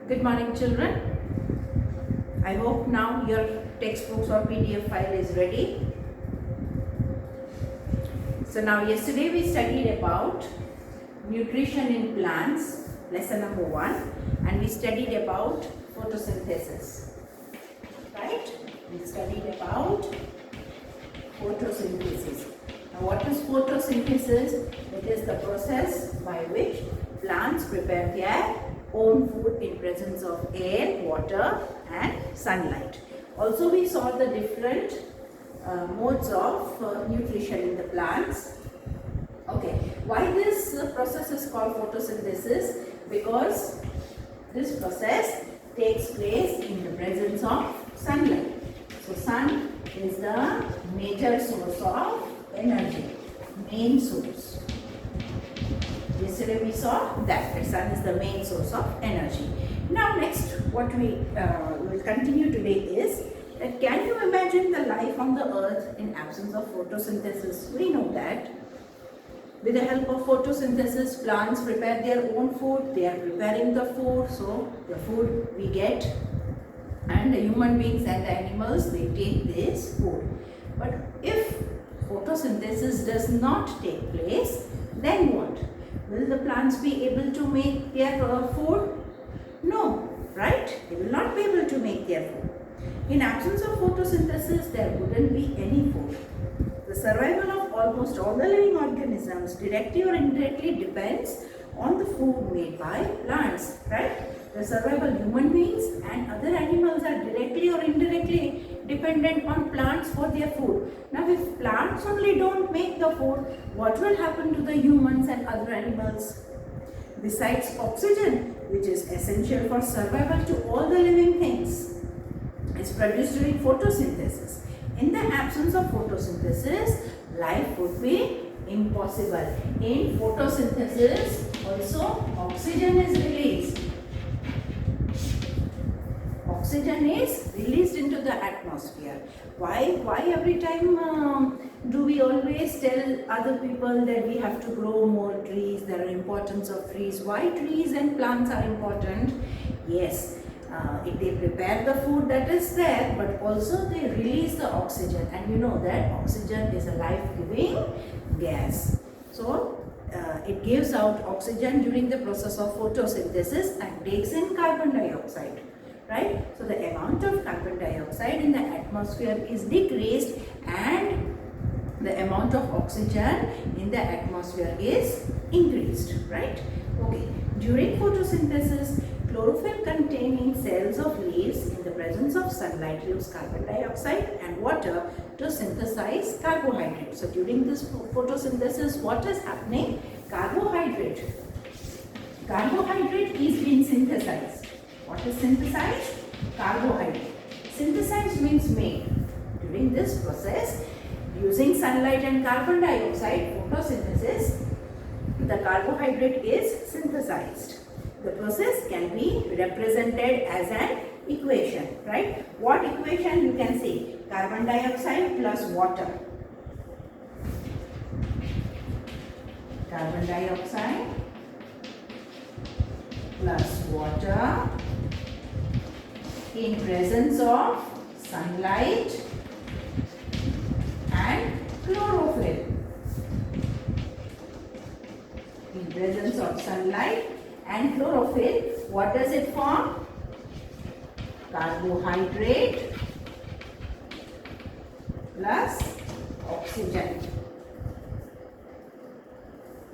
Good morning, children. I hope now your textbooks or PDF file is ready. So now yesterday we studied about nutrition in plants, lesson number 1, and we studied about photosynthesis. Right? We studied about photosynthesis. Now what is photosynthesis? It is the process by which plants prepare their own food in presence of air, water and sunlight. Also we saw the different modes of nutrition in the plants. Okay, why this process is called photosynthesis? Because this process takes place in the presence of sunlight. So sun is the major source of energy, main source. Yesterday we saw that the sun is the main source of energy. Now next what we will continue today is that can you imagine the life on the earth in absence of photosynthesis? We know that with the help of photosynthesis plants prepare their own food, they are preparing the food, so the food we get and the human beings and the animals they take this food. But if photosynthesis does not take place, then what? Will the plants be able to make their food? No, right? They will not be able to make their food. In absence of photosynthesis, there wouldn't be any food. The survival of almost all the living organisms directly or indirectly depends on the food made by plants, right? The survival human beings and other animals are directly or indirectly dependent on plants for their food. Now if plants only don't make the food, what will happen to the humans and other animals? Besides oxygen, which is essential for survival to all the living things, is produced during photosynthesis. In the absence of photosynthesis, life would be impossible. In photosynthesis, also oxygen is released. Oxygen is released into the atmosphere. Why every time do we always tell other people that we have to grow more trees, there are importance of trees? Why trees and plants are important? Yes, they prepare the food that is there, but also they release the oxygen, and you know that oxygen is a life-giving gas. So it gives out oxygen during the process of photosynthesis and takes in carbon dioxide. Right? So the amount of carbon dioxide in the atmosphere is decreased and the amount of oxygen in the atmosphere is increased. Right? Okay. During photosynthesis, chlorophyll containing cells of leaves in the presence of sunlight use carbon dioxide and water to synthesize carbohydrates. So during this photosynthesis, what is happening? Carbohydrate is being synthesized. What is synthesized? Carbohydrate. Synthesized means made. During this process, using sunlight and carbon dioxide, photosynthesis, the carbohydrate is synthesized. The process can be represented as an equation, right? What equation you can see? Carbon dioxide plus water. Carbon dioxide plus water in presence of sunlight and chlorophyll. In presence of sunlight and chlorophyll, what does it form? Carbohydrate plus oxygen.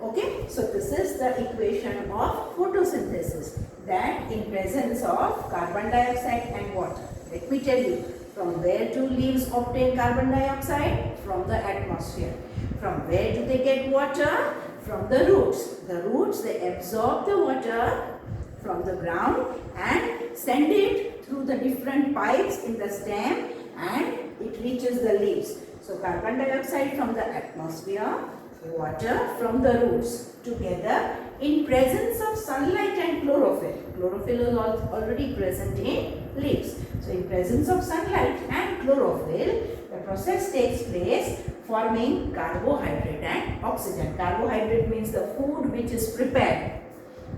Okay, so this is the equation of photosynthesis, that in presence of carbon dioxide and water. Let me tell you, from where do leaves obtain carbon dioxide? From the atmosphere. From where do they get water? From the roots. The roots, they absorb the water from the ground and send it through the different pipes in the stem and it reaches the leaves. So carbon dioxide from the atmosphere, water from the roots together in presence of sunlight and chlorophyll. Chlorophyll is already present in leaves. So in presence of sunlight and chlorophyll, the process takes place forming carbohydrate and oxygen. Carbohydrate means the food which is prepared.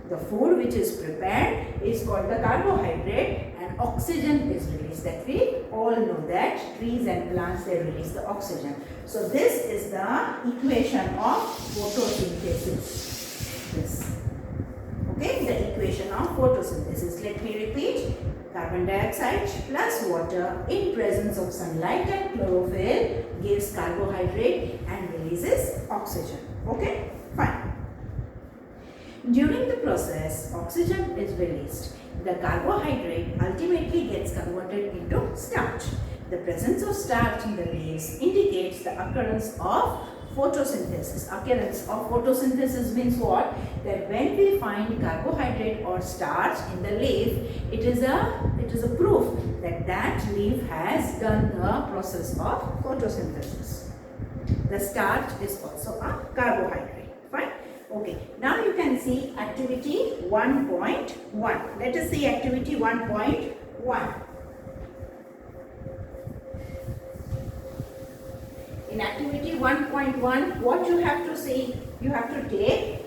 The food which is prepared is called the carbohydrate, and oxygen is released. That we all know that trees and plants, they release the oxygen. So this is the equation of photosynthesis. This. Okay, the equation of photosynthesis. Let me repeat. Carbon dioxide plus water in presence of sunlight and chlorophyll gives carbohydrate and releases oxygen. Okay, fine. During the process, oxygen is released. The carbohydrate ultimately gets converted into starch. The presence of starch in the leaves indicates the occurrence of photosynthesis. Occurrence of photosynthesis means what? That when we find carbohydrate or starch in the leaf, it is a proof that that leaf has done the process of photosynthesis. The starch is also a carbohydrate. Fine. Okay. Now you can see activity 1.1. Let us see activity 1.1. In activity 1.1, what you have to see? You have to take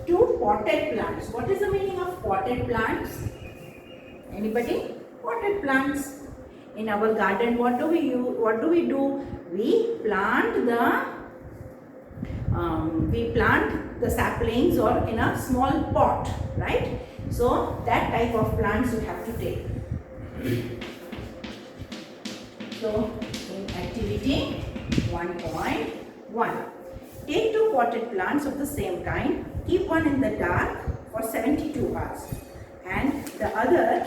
2 potted plants. What is the meaning of potted plants? Anybody? Potted plants. In our garden, what do we use? What do we do? We plant the saplings or in a small pot, right? So that type of plants you have to take. So in activity 1.1, take 2 potted plants of the same kind, keep one in the dark for 72 hours and the other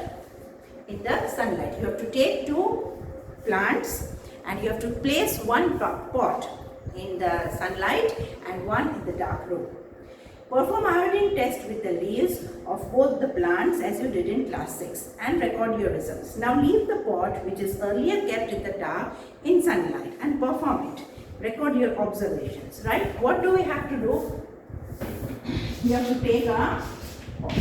in the sunlight. You have to take 2 plants and you have to place one pot in the sunlight and one in the dark room. Perform iodine test with the leaves of both the plants as you did in class 6 and record your results. Now leave the pot which is earlier kept in the dark in sunlight and perform it. Record your observations, right? What do we have to do? We have to take a pot.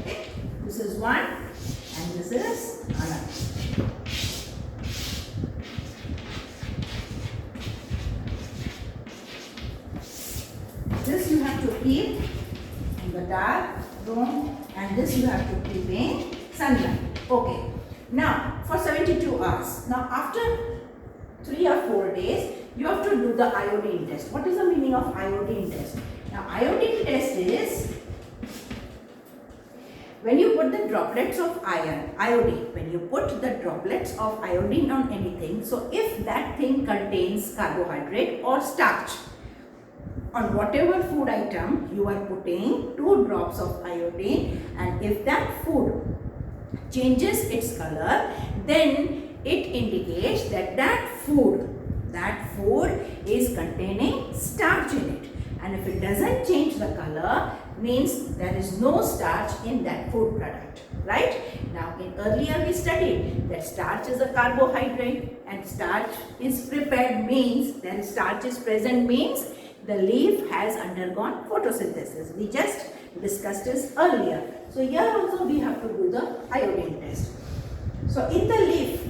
Okay, this is one and this is another. This you have to keep in the dark room and this you have to keep in sunlight. Okay. Now for 72 hours. Now after 3 or 4 days, you have to do the iodine test. What is the meaning of iodine test? Now iodine test is when you put the droplets of iodine, when you put the droplets of iodine on anything, so if that thing contains carbohydrate or starch, on whatever food item you are putting 2 drops of iodine, and if that food changes its color, then it indicates that that food is containing starch in it. And if it doesn't change the color, means there is no starch in that food product, right? Now in earlier we studied that starch is a carbohydrate and starch is prepared means, then starch is present means the leaf has undergone photosynthesis. We just discussed this earlier. So here also we have to do the iodine test. So in the leaf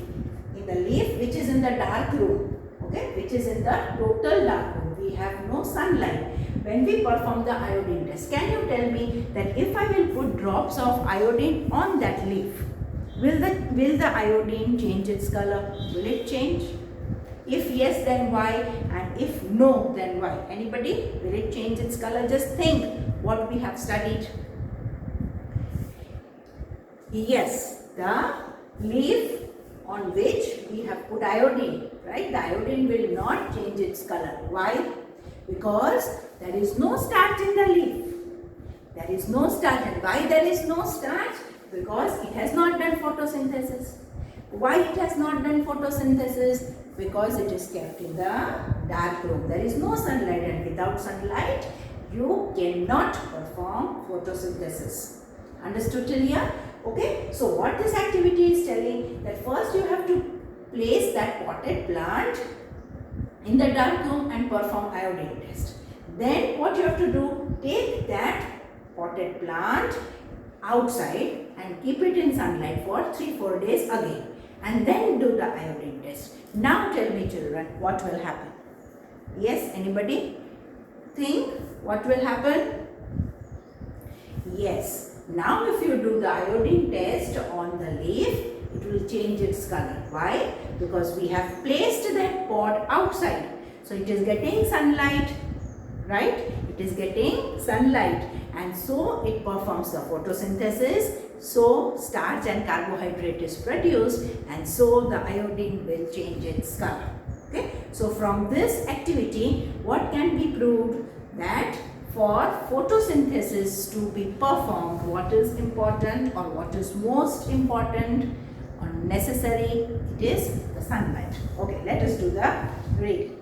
which is in the dark room, okay, which is in the total dark room, we have no sunlight. When we perform the iodine test, can you tell me that if I will put drops of iodine on that leaf, will the iodine change its color? Will it change? If yes, then why? And if no, then why? Anybody? Will it change its color? Just think what we have studied. Yes, the leaf on which we have put iodine, right? The iodine will not change its color. Why? Because there is no starch in the leaf. There is no starch. And why there is no starch? Because it has not done photosynthesis. Why it has not done photosynthesis? Because it is kept in the dark room. There is no sunlight, and without sunlight you cannot perform photosynthesis. Understood till here? Okay. So what this activity is telling, that first you have to place that potted plant in the dark room and perform iodine test. Then what you have to do, take that potted plant outside and keep it in sunlight for 3-4 days again, and then do the iodine test. Now tell me children, what will happen? Yes, anybody? think what will happen? Yes, now if you do the iodine test on the leaf, it will change its color. Why? Because we have placed that pod outside. So it is getting sunlight, right? It is getting sunlight, and so it performs the photosynthesis. So starch and carbohydrate is produced, and so the iodine will change its color. Okay? So from this activity, what can be proved? That for photosynthesis to be performed, what is important or what is most important or necessary? It is the sunlight. Okay, let us do the reading.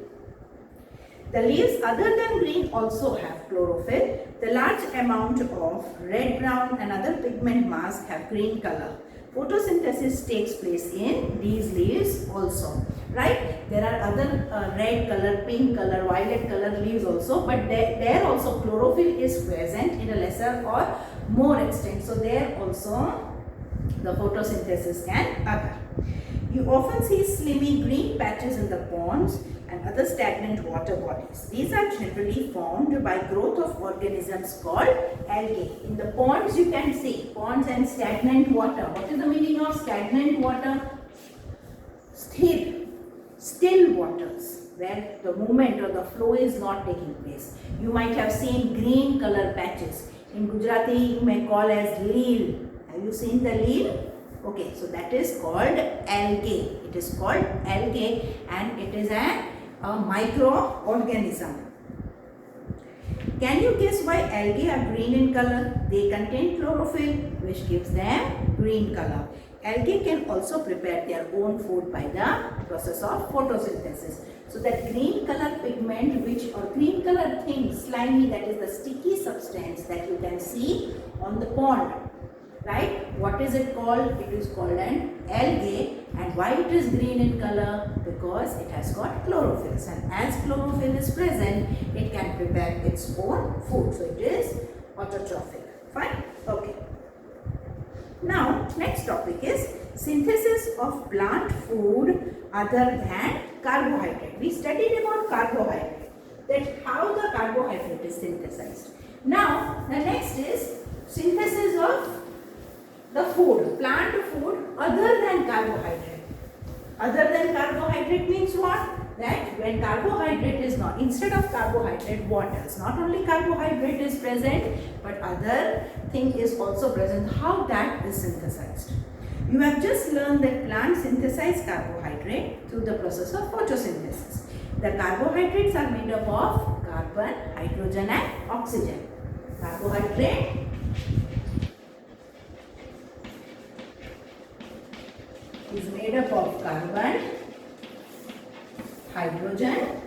The leaves other than green also have chlorophyll. The large amount of red, brown and other pigment mass have green color. Photosynthesis takes place in these leaves also, right? There are other red color, pink color, violet color leaves also, but there also chlorophyll is present in a lesser or more extent. So there also the photosynthesis can occur. You often see slimy green patches in the ponds and other stagnant water bodies. These are generally formed by growth of organisms called algae. In the ponds you can see ponds and stagnant water. What is the meaning of stagnant water? Still waters, where the movement or the flow is not taking place. You might have seen green color patches. In Gujarati you may call as leel. Have you seen the leel? Okay, so that is called algae. It is called algae, and it is a microorganism. Can you guess why algae are green in color? They contain chlorophyll, which gives them green color. Algae can also prepare their own food by the process of photosynthesis. So that green color pigment or green color thing, slimy, that is the sticky substance that you can see on the pond. Right? What is it called? It is called an algae. And why it is green in color? Because it has got chlorophyll. And as chlorophyll is present, it can prepare its own food. So it is autotrophic. Fine? Okay. Now, next topic is synthesis of plant food other than carbohydrate. We studied about carbohydrate, that how the carbohydrate is synthesized. Now, the next is synthesis of the food, plant food other than carbohydrate. Other than carbohydrate means what? That when carbohydrate is not, instead of carbohydrate, what else? Not only carbohydrate is present, but other thing is also present. How that is synthesized? You have just learned that plants synthesize carbohydrate through the process of photosynthesis. The carbohydrates are made up of carbon, hydrogen and oxygen. Carbohydrate is made up of carbon, hydrogen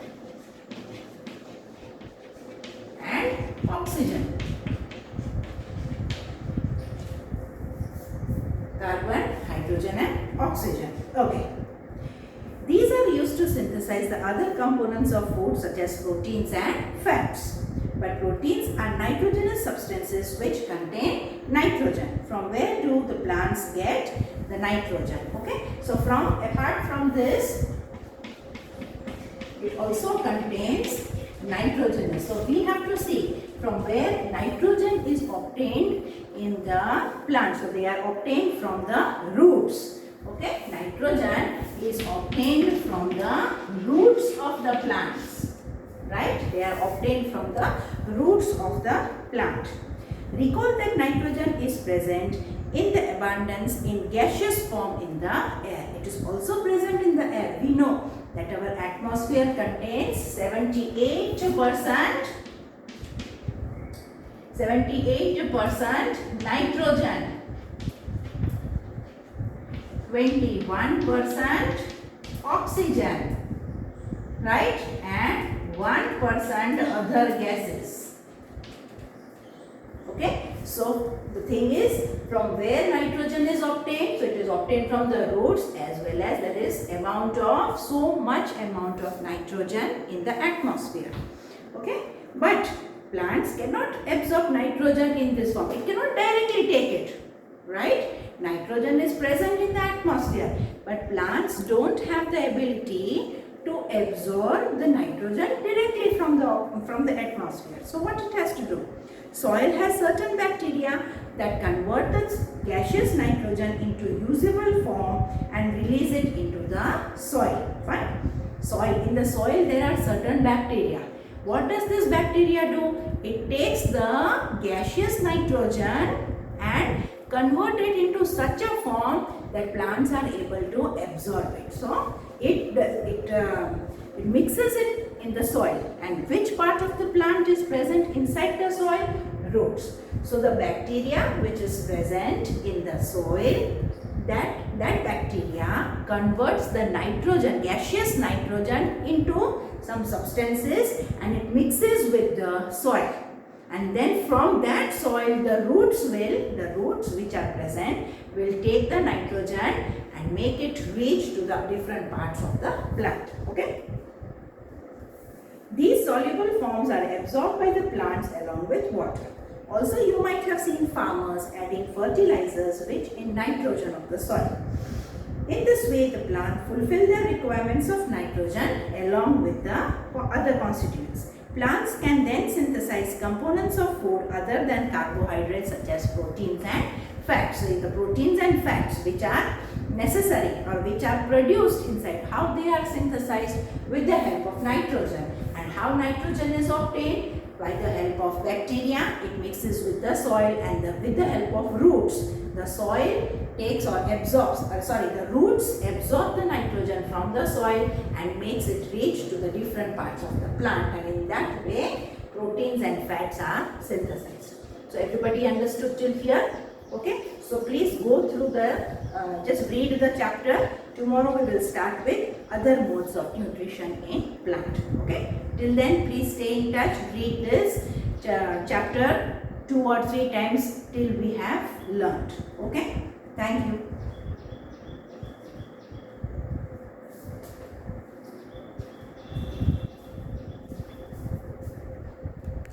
and oxygen. Carbon, hydrogen and oxygen. Okay. These are used to synthesize the other components of food such as proteins and fats. But proteins are nitrogenous substances which contain nitrogen. From where do the plants get the nitrogen? Okay. So apart from this, it also contains nitrogen. So we have to see from where nitrogen is obtained in the plant. So they are obtained from the roots. Okay. Nitrogen is obtained from the roots of the plants. Right? They are obtained from the roots of the plant. Recall that nitrogen is present in the abundance in gaseous form in the air. It is also present in the air. We know that our atmosphere contains 78% nitrogen, 21% oxygen, right? And 1% other gases. Okay, so the thing is, from where nitrogen is obtained? So it is obtained from the roots, as well as there is so much amount of nitrogen in the atmosphere. Okay, but plants cannot absorb nitrogen in this form. It cannot directly take it, right? Nitrogen is present in the atmosphere, but plants don't have the ability to absorb the nitrogen directly from the atmosphere. So what it has to do? Soil has certain bacteria that convert the gaseous nitrogen into usable form and release it into the soil. Fine. In the soil there are certain bacteria. What does this bacteria do? It takes the gaseous nitrogen and convert it into such a form that plants are able to absorb it. So it mixes it in the soil. And which part of the plant is present inside the soil? Roots. So the bacteria which is present in the soil, that bacteria converts the nitrogen, gaseous nitrogen, into some substances and it mixes with the soil. And then from that soil the roots which are present will take the nitrogen and make it reach to the different parts of the plant. Okay. These soluble forms are absorbed by the plants along with water. Also, you might have seen farmers adding fertilizers rich in nitrogen of the soil. In this way, the plant fulfill their requirements of nitrogen along with the other constituents. Plants can then synthesize components of food other than carbohydrates such as proteins and fats. So, the proteins and fats which are necessary or which are produced inside, how they are synthesized? With the help of nitrogen. And how nitrogen is obtained? By the help of bacteria, it mixes with the soil, and with the help of roots, the soil takes or absorbs, the roots absorb the nitrogen from the soil and makes it reach to the different parts of the plant, and in that way proteins and fats are synthesized. So everybody understood till here? Okay, so please go through just read the chapter. Tomorrow we will start with other modes of nutrition in plant. Okay, till then please stay in touch, read this chapter 2 or 3 times till we have learnt. Okay, thank you.